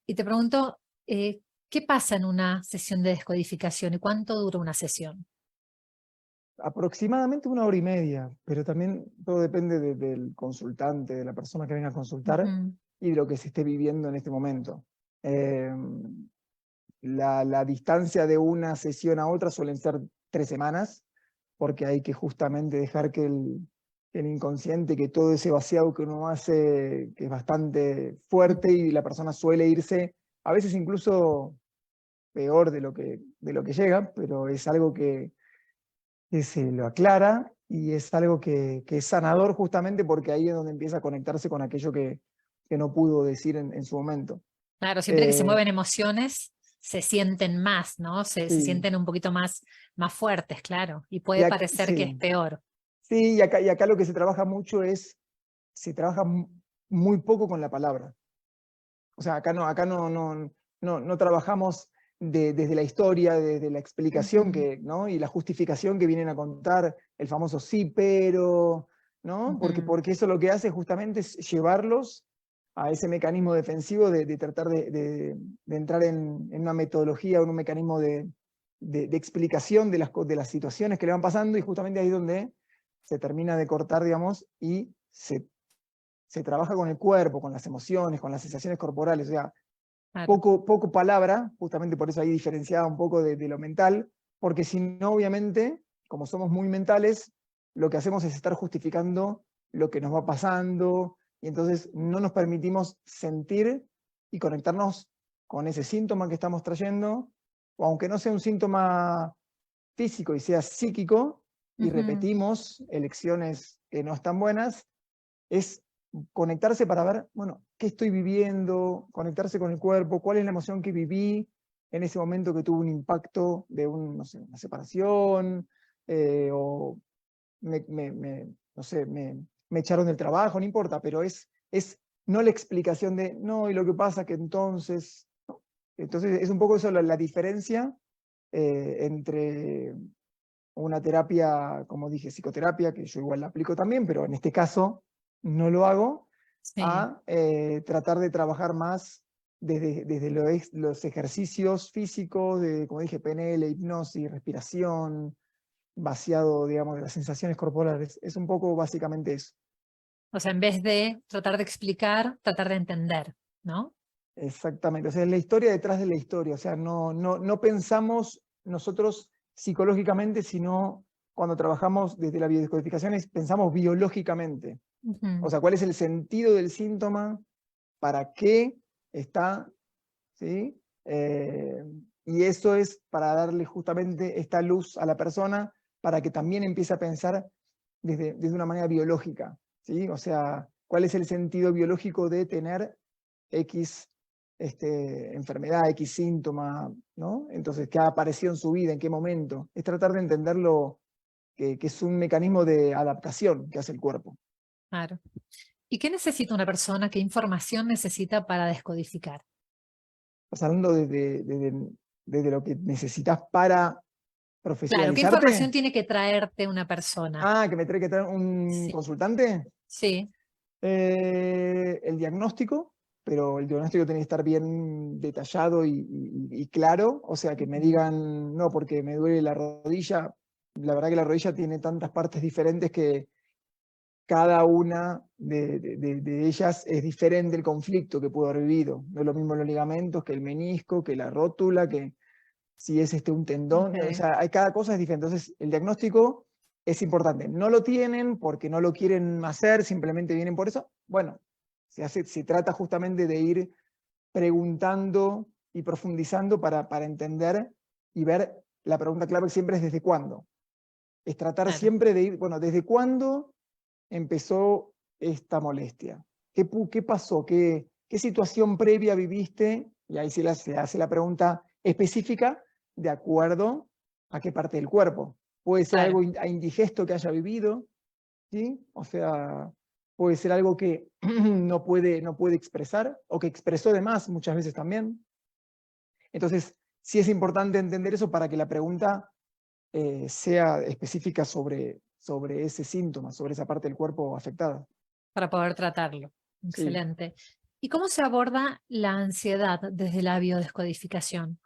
Y te pregunto, ¿qué pasa en una sesión de descodificación y cuánto dura una sesión? Aproximadamente 1 hora y media, pero también todo depende del consultante, de la persona que venga a consultar Ujú, y de lo que se esté viviendo en este momento. La distancia de una sesión a otra suelen ser 3 semanas, porque hay que justamente dejar que el inconsciente, que todo ese vaciado que uno hace, que es bastante fuerte ujú. y la persona suele irse, a veces incluso peor de lo que llega, pero es algo que se lo aclara y es algo que es sanador justamente porque ahí es donde empieza a conectarse con aquello que no pudo decir en su momento. Claro, siempre que se Eh, mueven emociones, se sienten más, ¿no? Se sí, sienten un poquito más fuertes, claro. Y y puede parecer que es sí, peor. sí, y acá lo que se trabaja mucho es, se trabaja muy poco con la palabra. O sea, acá no trabajamos desde la historia, desde la explicación Ujú, que, ¿no? Y la justificación que vienen a contar, el famoso sí, pero, ¿no? ujú. Porque eso lo que hace justamente es llevarlos a ese mecanismo defensivo de tratar de entrar en una metodología, en un mecanismo de explicación de las situaciones que le van pasando y justamente ahí es donde se termina de cortar, digamos, y se trabaja con el cuerpo, con las emociones, con las sensaciones corporales, o sea, Claro, poco palabra, justamente por eso ahí diferenciada un poco de lo mental, porque si no, obviamente, como somos muy mentales, lo que hacemos es estar justificando lo que nos va pasando, y entonces no nos permitimos sentir y conectarnos con ese síntoma que estamos trayendo, o aunque no sea un síntoma físico y sea psíquico, y ujú. repetimos elecciones que no están buenas, es conectarse para ver, bueno, qué estoy viviendo, conectarse con el cuerpo, cuál es la emoción que viví en ese momento que tuvo un impacto de no sé, una separación, o no sé, me echaron del trabajo, no importa, pero es no la explicación de, no, y lo que pasa que entonces, ¿no? Entonces es un poco eso la diferencia entre una terapia, como dije, psicoterapia, que yo igual la aplico también, pero en este caso no lo hago, Sí. a tratar de trabajar más desde los ejercicios físicos, de, como dije, PNL, hipnosis, respiración, vaciado, digamos, de las sensaciones corporales. Es un poco básicamente eso. O sea, en vez de tratar de explicar, tratar de entender, ¿no? Exactamente. O sea, es la historia detrás de la historia. O sea, no pensamos nosotros psicológicamente, sino cuando trabajamos desde la biodescodificación, pensamos biológicamente. O Ujú. sea, cuál es el sentido del síntoma, para qué está, ¿sí? Y eso es para darle justamente esta luz a la persona para que también empiece a pensar desde una manera biológica, ¿sí? O sea, cuál es el sentido biológico de tener X enfermedad, X síntoma, ¿no? Entonces, ¿qué ha aparecido en su vida? ¿En qué momento? Es tratar de entenderlo, que es un mecanismo de adaptación que hace el cuerpo. Claro. ¿Y qué necesita una persona? ¿Qué información necesita para descodificar? Estás hablando desde lo que necesitas para Claro, ¿qué información profesionalizarte. tiene que traerte una persona? Ah, que me trae que traer un Sí, consultante. sí. El diagnóstico, pero el diagnóstico tiene que estar bien detallado y claro, o sea, que me Ujú. digan, no, porque me duele la rodilla. La verdad que la rodilla tiene tantas partes diferentes que cada una de ellas es diferente el conflicto que pudo haber vivido. No es lo mismo los ligamentos que el menisco, que la rótula, que si es un tendón, o Ok, sea, cada cosa es diferente. Entonces, el diagnóstico es importante. No lo tienen porque no lo quieren hacer, simplemente vienen por eso. Bueno, se trata justamente de ir preguntando y profundizando para entender y ver. La pregunta clave siempre es ¿desde cuándo? Es tratar claro. siempre de ir, bueno, ¿desde cuándo empezó esta molestia? ¿Qué pasó? ¿Qué situación previa viviste? Y ahí se hace la pregunta específica de acuerdo a qué parte del cuerpo. Puede ser Claro. algo indigesto que haya vivido, ¿sí? O sea, puede ser algo que no puede expresar o que expresó de más muchas veces también. Entonces, sí es importante entender eso para que la pregunta sea específica sobre ese síntoma, sobre esa parte del cuerpo afectada. Para poder tratarlo. Sí. Excelente. ¿Y cómo se aborda la ansiedad desde la biodescodificación?